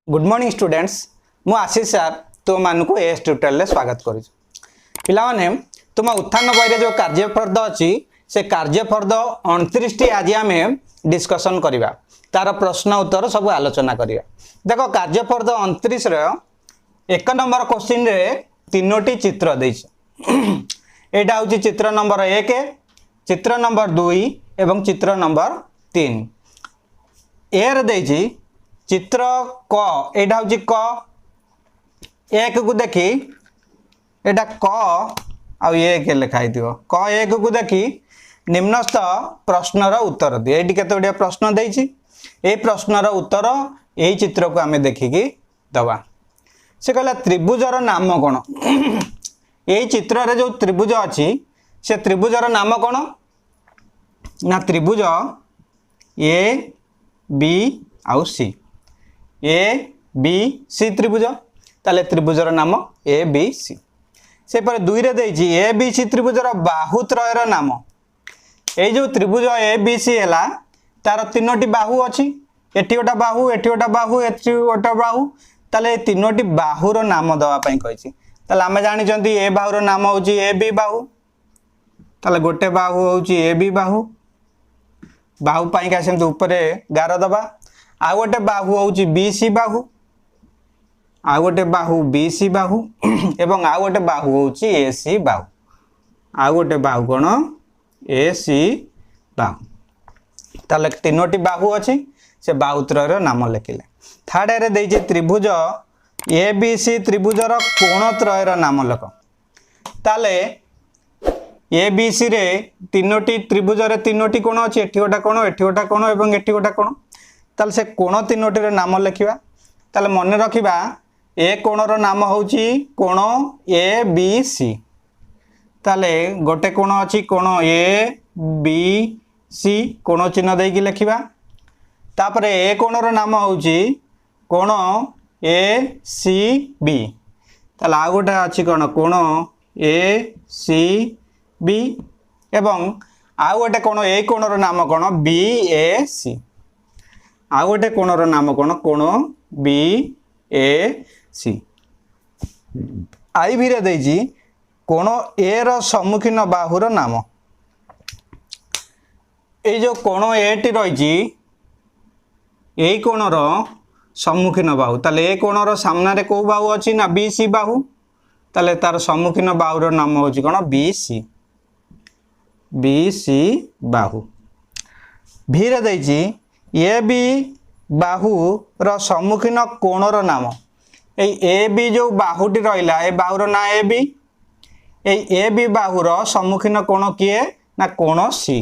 Good morning students मु आशीष sir तुम मानक एस ट्यूटोरियल में स्वागत करुँ पिलाने तुम उत्थान बही जो कार्यफर्द अच्छी से कार्यफर्द 29 टी आज आम डिस्कसन करवा तार प्रश्न उत्तर सब आलोचना करवा देख कार्यफर्द 29 एक नंबर क्वेश्चन रे तीनोटी चित्र यहाँ हूँ चित्र नंबर 1 चित्र नंबर 2 एवं चित्र नंबर 3 एर देछि चित्र क एटा हूँ क एक को देखी एटा क आ एक लिखाई क एक को देखी निम्नस्थ प्रश्नर उत्तर दिए ये केतोटिया प्रश्न देछि ए प्रश्नर उत्तर यही चित्र को आमे देखिकी दवा से कहला त्रिभुजर नाम कौन यही चित्र रे जो त्रिभुज अच्छी से त्रिभुजर नाम कौन ना त्रिभुज ए बी आउ सी ए बी सी त्रिभुज ताले त्रिभुजर नाम ए बी सी से पर दुई रे देछि ए बी सी त्रिभुजर बाहुत्रयर नाम ए जो त्रिभुज ए बी सी हैला तार तीनोटी बाहु अछि एठी गोटा बाहु एठी गोटा बाहु एठी गोटा बाहु ताले तीनोटी बाहुर नाम दवा पई कहिछि ताले आमे जानि जंती ए बाहुर नाम होछि ए बी बाहु ताले गोटे बाहु होछि ए बी बाहु बाहु पई का सेम ऊपर गार दबा आ गोटे बाहु होछि बी सी बाहु आ गोटे बाहु बी सी बाहु एवं आ गोटे बाहु होछि ए सी बाहु आ गोटे बाहु कोन ए सी बाहु ताले तीनोटी बाहु अछि से बाहुत्रयर नाम लिखिले थर्ड रे देछि त्रिभुज ए बी सी त्रिभुजर कोणत्रयर नाम लिख ताले ए बी सी रे तीनोटी त्रिभुज रे तीनोटी कोण अछि एठी गोटा कोण एठी गोटा कोण एवं एठी गोटा कोण ताले से कोण तीनोटी रे नाम लिखिबा ताले मन रखिबा ए कोणर नाम होछि कोण ए बी सी ताले गोटे कोण अछि कोण ए बी सी कोण चिन्ह देकी लिखिबा तापरे ए कोणर नाम होछि कोण ए सी बी ताले आ गोटे अछि कोण कोण ए सी बी एवं आ गोटे कोण ए कोणर नाम कोण बी ए सी आ गोटे कोणर नाम कोण कोण बी ए सी आई भी रे देछि कोण ए रो सम्मुखीन बाहुर नाम ए जो कोण ए टी रहिछि एई कोणर सम्मुखीन बाहु ताले ए कोणर सामना रे को बाहु अछि ना बी सी बाहु ताले तार सम्मुखीन बाहुर नाम होछि कोण बी सी बाहु भी रे देछि ए बी बाहु रो सम्मुखीन कोणर नाम ए बी जो बाहुटी रहिला ए बाहुर ना ए बी बाहुर सम्मुखीन कोण किए ना कोण सी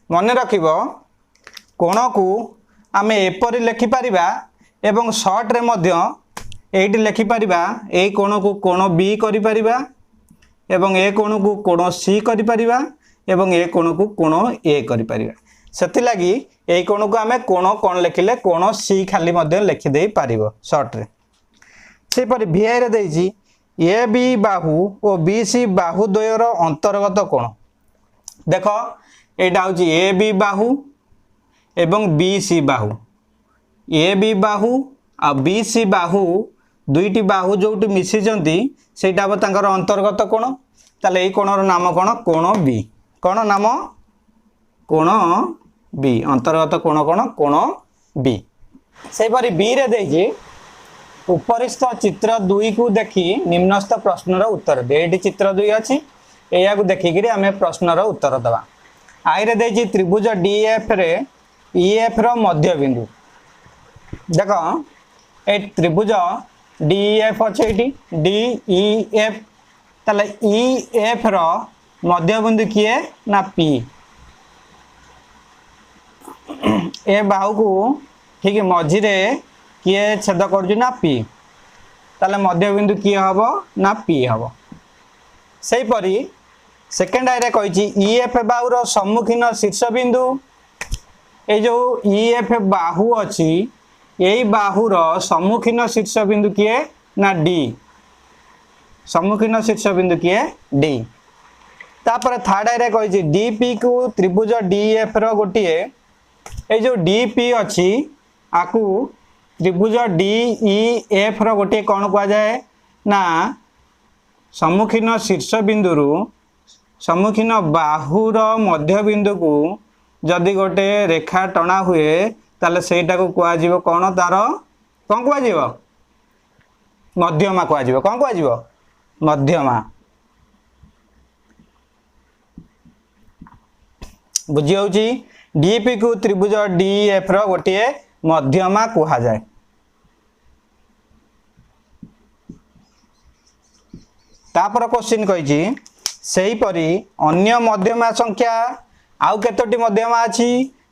मन रखिबो कोण को आमे एपरि लिखि परिबा एवं शॉर्ट रे मध्य एठी लिखि परिबा ए कोण को कोण बी करि परिबा एवं ए कोण को कोण सी करि परिबा एवं ए कोण को कोण ए करि परिबा सेति लागि ए कोण को आमे कोण लिखिले कोण सी खाली मध्य लिखि देई पारिबो शॉर्ट रे से पर भिआई रे देछि ए बी बाहु और बी सी बाहु द्वयर अंतर्गत कोण देखो एटा होछि ए बी बाहु एवं B C Bahu A B Bahu uh B C बाहु दुईटी बाहु जोटी मिसी जंती सेटा अब तांकर अंतर्गत कोण ताले ए कोणर नाम कोण कोण बी कोण नाम कोण बी अंतर्गत कोण कोण कोण बी से परि बी रे देछि उपरिस्थ चित्र 2 को देखि निम्नस्थ प्रश्नर उत्तर दे एठी चित्र 2 अछि एया को देखि कि हमें प्रश्नर उत्तर दबा आई रे देछि त्रिभुज डीएफ रे ईएफ रो मध्य बिंदु देखो ए त्रिभुज डीएफ अछि एठी डीईएफ ताले ईएफ रो मध्य बिंदु किए ना पी ए बाहु को ठीक मझी रे किए छेद करजु ना पी ताले मध्य बिंदु किए हबो ना पी हबो सेही परी सेकंड आइ रे कहिछि ईएफ बाहुर सम्मुखीन शीर्ष बिंदु ए जो ईएफ बाहु अछि एई बाहुर सम्मुखीन शीर्ष बिंदु किए ना डी सम्मुखीन शीर्ष बिंदु किए डी तापर थर्ड आइ रे कहिछि डीपी को त्रिभुज डीएफ रो गोटिए ए जो डीपी अच्छी आकु त्रिभुज DEF रो गोटे कौन कह जाए ना सम्मुखीन शीर्ष बिंदु सम्मुखीन बाहुर मध्य बिंदु को जदि गोटे रेखा टणा हुए ताले सेटा को कह कौन तार कौन कह मध्यमा कह कौन कह मध्यमा बुझी होची DP को त्रिभुज DEF रो गोटे मध्यमा कह जाए। तापर क्वेश्चन कही सही परी अन्य मध्यमा संख्या आउ केतोटी मध्यमा अछि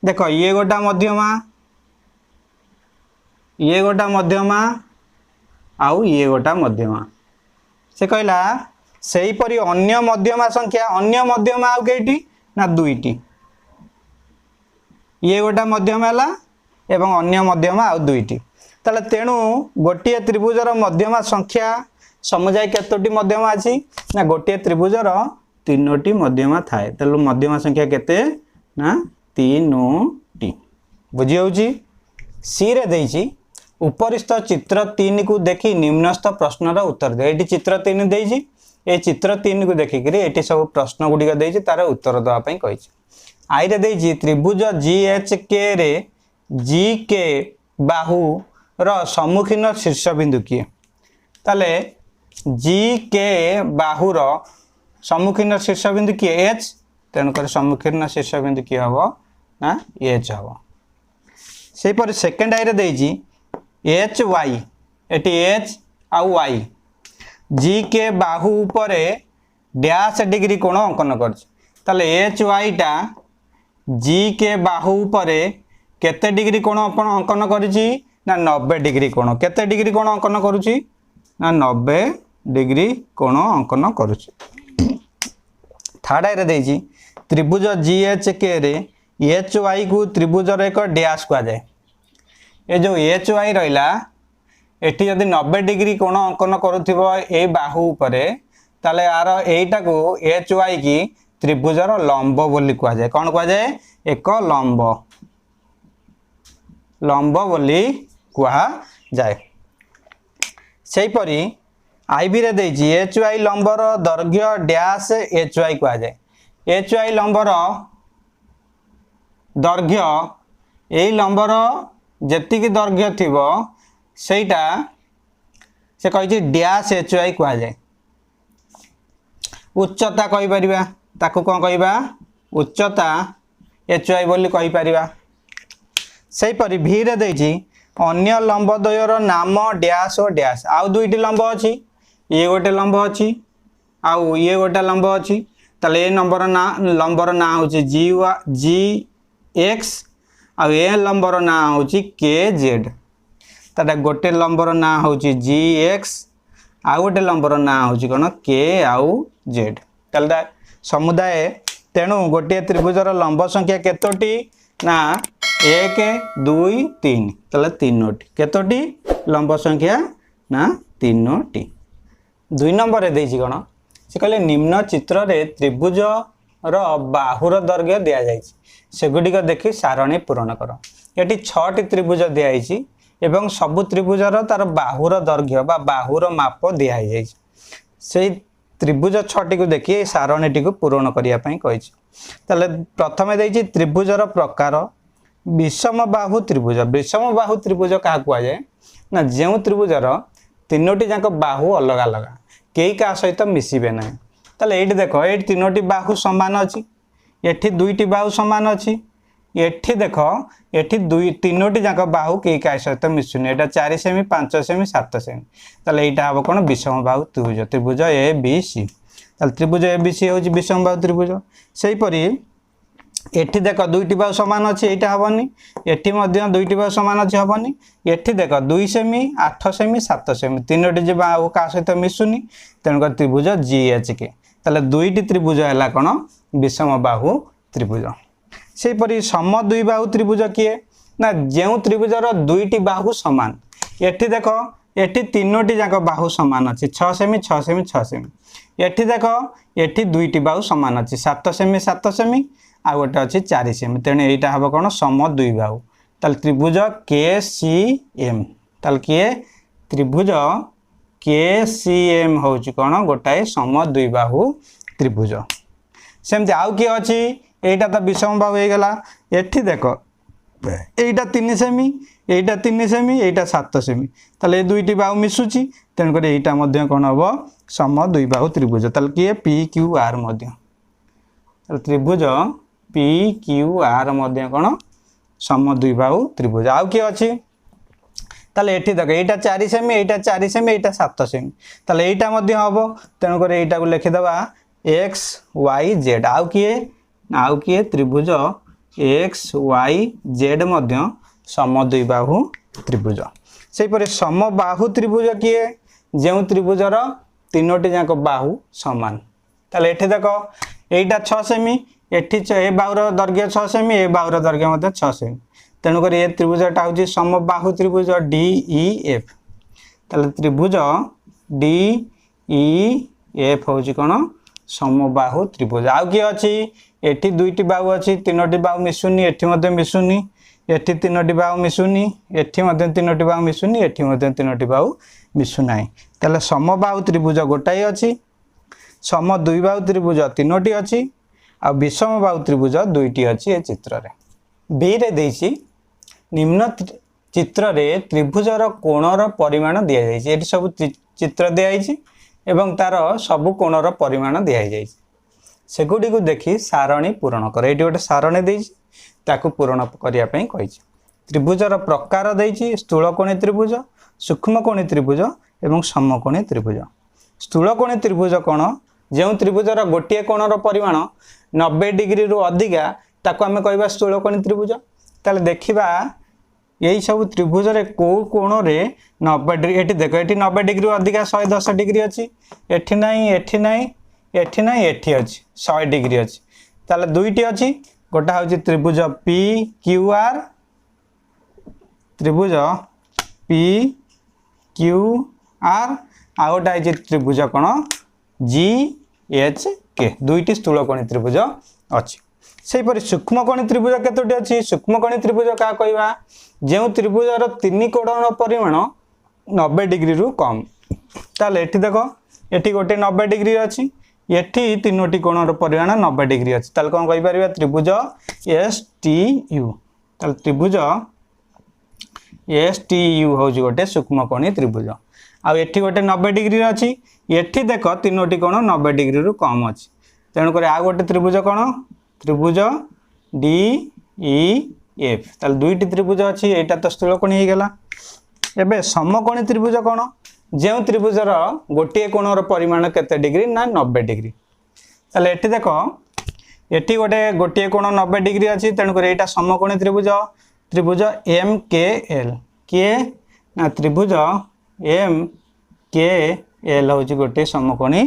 देखो ये गोटा मध्यमा आउ ये गोटा मध्यमा से कहला सही परी अन्य मध्यमा संख्या अन्य मध्यमा आउ केटी ना दुईटी ये गोटा मध्यमा हला एवं अन्य मध्यमा आउ दुईटी ताले तेणु गोटे त्रिभुजर मध्यमा संख्या समुदाय केतोटी मध्यमा अछि ना गोटे त्रिभुजर तीनोटी मध्यमा थाए तेलु मध्यमा संख्या केते ना तीनोटी बुझी होउची। सी रे देइची उपरिस्थ चित्र 3 को देखि निम्नस्थ प्रश्नर उत्तर दे एटी चित्र 3 देइची ए चित्र 3 को देखि करी एटी सब प्रश्न गुडी देइची तार उत्तर दवा पई कहिची। आई रे देइची त्रिभुज GHK रे GK बाहु रो सम्मुखीन शीर्ष बिंदु किए ताले GK बाहुर सम्मुखीन शीर्ष बिंदु किए H तेणुक सम्मुखीन शीर्ष बिंदु किए हम ना H हम से पर सेकेंड आई रे देइची HY एटी H आउ Y GK बाहु उपरे डैश डिग्री कोण अंकन करछि ताले HY टा GK बाहु उपरे केते डिग्री कोण अंकन करछि ना 90 डिग्री कोण केते डिग्री कोण अंकन करूछि ना 90 डिग्री कोण अंकन करूछि। थर्ड आई रे देइछि त्रिभुज GHK रे HY को त्रिभुजर एक डैश कह जाए ए जो HY रहिला एठी यदि 90 डिग्री कोण अंकन करूथिबो ए बाहु उपरे ताले यार एटा को HY की त्रिभुजर लंब बोली कह जाए कौन कह जाए एक लंब बोली कह जाए। सेही परी आईबी रे देइछि HY लंबर दैर्घ्य डैश HY कह जाए HY लंबर दैर्घ्य एई लंबर जेतिकी दैर्घ्य थिबो सेटा से कहिछि डैश HY कह जाए। उच्चता कहि परिबा ताकू कोन कहिबा उच्चता HY बोली कहि परिबा। सेही परी भी रे देइछि अन्य लंब द्वयर नाम डैश और डैश आउ दुईटी लंब अछि ये गोटे लंब अछि आउ ये गोटे लंब अछि ताले ए नंबर ना लंबर ना होछि GX आउ ए लंबर ना होछि KZ ताटा गोटे लंबर ना होछि GX आउ गोटे लंबर ना होछि कोन K आउ Z ताले समुदाय तेणु गोटे त्रिभुजर लंब संख्या केतोटी ना 1 2 3 ताले तीनोटी केतोटी लंब संख्या ना तीनोटी। 2 नंबर रे देइछि कोन से कहले निम्न चित्र रे त्रिभुज रो बाहुर दैर्घ्य दिया जाइछि सेगुडी को देखि सारणी पूर्ण करो एटी 6टी त्रिभुज दिया जाइछि एवं सब त्रिभुजर तार बाहुर दैर्घ्य बा बाहुर माप दिया जाइछि से त्रिभुज 6टी को देखि सारणीटी को पूर्ण करिया पई कहिछि। ताले प्रथमे देइछि त्रिभुजर प्रकार विषम बाहु त्रिभुज क्या कह जाए ना जो त्रिभुजर तीनोटी जाक बाहु अलग अलग कई क्या सहित मिसबे ना ताले ये देख ये तीनोटी बाहु सामान अच्छी एठी दुईटी बाहु सामान अच्छी एठी देख एठी तीनोटी जाक बाहु कई क्या सहित मिसुनि एटा 4 सेमी 5 सेमी 7 सेमी ताले एटा हम कौन विषम बाहु त्रिभुज त्रिभुज ABC ताले त्रिभुज ABC हूँ विषम बाहु त्रिभुज से परी एठी देख दुईटी बाहु सामान अच्छी एटा हेनी एठी दुईटी बाहु सामान अच्छी हेनी एठी देख 2 सेमी 8 सेमी 7 सेमी तीनोटी जो बाहु क्या सहित मिसुनि तेणुक त्रिभुज GHK ताले दुईटी त्रिभुज है कौन विषम बाहु त्रिभुज से परी सम द्विबाहु त्रिभुज किए ना जो त्रिभुजर दुईटी बाहु सामान एठी देख एठी तीनोटी जाक बाहु सामान अच्छी 6 सेमी 6 सेमी 6 सेमी एठी देख एठी दुईटी बाहु सामान अच्छी 7 सेमी 7 सेमी आ गोटे अच्छी 4 सेमी तेणु यहाँ हम कौन सम द्विबाहु ताल त्रिभुज KCM ताल किए त्रिभुज KCM होची कोन गोटाए समद्विबाहु त्रिभुज। सेमती आउ किए अछि एटा तो विषम बाहु हो गला। एठी देखो एटा 3 सेमी एटा 3 सेमी एटा 7 सेमी ताले ए दुईटी बाहु मिसुची तेन करे एटा मध्य कोन हबो समद्विबाहु त्रिभुज। ताले किए PQR मध्य ताले त्रिभुज PQR मध्य कोन समद्विबाहु त्रिभुज। आउ किए अछि ताले एठी देखो एटा 4 सेमी एटा 4 सेमी एटा 7 सेमी ताले एटा मध्य हबो तेन करे एटा को लिखि दबा XYZ। आउ किए त्रिभुज XYZ मध्य समद्विबाहु त्रिभुज। से परे समबाहु त्रिभुज किए जेउ त्रिभुजर तीनोटी जाक बाहु समान। ताले एठी देखो एटा 6 सेमी एठी ए बाहुर दैर्घ्य 6 सेमी ए बाहुर दैर्घ्य मध्य 6 सेमी तेणुक ए त्रिभुजटा हूँ समबाहु त्रिभुज DEF। ताले त्रिभुज DEF हूँ कौन समबाहु त्रिभुज। आउ किए अच्छी एठी दुईटी बाहु अच्छी तीनोटी बाहु मिसुनी एठी मध्य मिसुनी एठी तीनोटी बाहु मिसुनी एठी मध्य तीनोटी बाहु मिसुनी एठी मध्य तीनोटी बाहु मिसुना। ताले समबाहु त्रिभुज गोटाई अच्छी समद्विबाहु त्रिभुज तीनोटी अच्छी आ विषम बाहु त्रिभुज दुईटी अच्छी ए चित्र रे। बी रे देइछि निम्न चित्र रे त्रिभुजर कोणर परिमाण दिया जाइछि। एठी सब चित्र दिया जाइछि एवं तार सब कोणर परिमाण दिया जाइछि। सेगुडी को देखि सारणी पूरण कर। एठी गोटे सारणी देइछि ताकू पूरण करिया पई कहिछि। त्रिभुजर प्रकार देइछि स्थूलकोणी त्रिभुज सूक्ष्मकोणी त्रिभुज एवं समकोणी त्रिभुज। स्थूलकोणी त्रिभुज कोण जेउ त्रिभुजर गोटिए कोणर परिमाण 90 डिग्री रु अधिका ताकू आमे कहबा स्थूलकोणी त्रिभुज। ताले देखिबा यही सब त्रिभुज रे को कोण रे 90 डिग्री एठी देखो एठी 90 डिग्री रु अधिका 110 डिग्री अछि एठी नाही एठी नाही एठी नाही एठी अछि 100 डिग्री अछि। ताले दुईटी अछि गोटा होछि त्रिभुज PQR त्रिभुज PQR आ गोटा है त्रिभुज कोण GHK दुईटी स्थूलकोणी त्रिभुज अछि। से परि सूक्ष्मकोणी त्रिभुज केतोटी अछि सूक्ष्मकोणी त्रिभुज का कहबा जेउ त्रिभुजर तीन कोणर परिमाण 90 डिग्री रु कम। ताले एठी देखो एठी गोटे 90 डिग्री अछि एठी तीनोटी कोणर परिमाण 90 डिग्री अछि। ताले कोन कहि परिबा त्रिभुज STU। ताले त्रिभुज STU होउची गोटे सूक्ष्मकोणी त्रिभुज। आ एठी गोटे 90 डिग्री अछि एठी देखो तीनोटी कोण 90 डिग्री रु कम अछि तेणु करे आ गोटे त्रिभुज कोण त्रिभुज DEF। ताले दुईटी त्रिभुज अछि एटा तो स्थूलकोणी हे गेला। एबे समकोणी त्रिभुज कोण जेउ त्रिभुजर गोटिए कोणर परिमाण केते डिग्री ना 90 डिग्री। ताले एठी देखो एठी गोटिए कोण 90 डिग्री अछि तेणु करे एटा समकोणी त्रिभुज त्रिभुज MKL के ना त्रिभुज MKL होची गोटे समकोणी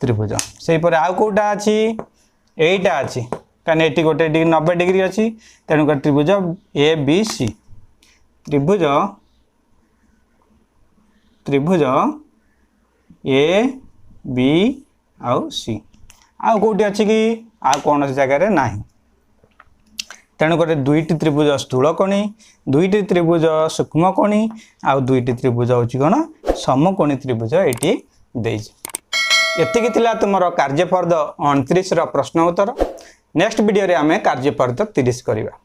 त्रिभुज। सेही परे आ कोटा अछि एटा अछि काने एटी गोटे 90 डिग्री अछि तेणु कर त्रिभुज ABC त्रिभुज त्रिभुज ABC आ कोटी अछि कि आ कोन जगह रे नाही तेणु कर दुईटी त्रिभुज स्थूलकोणी दुईटी त्रिभुज सूक्ष्मकोणी आ दुईटी त्रिभुज होची कोन समकोणी त्रिभुज एटी देइछि। एतिकी थिला तुमरो कार्यफर्द 29 रो प्रश्न उत्तर। नेक्स्ट वीडियो रे आमे कार्यफर्द 30 करिवा।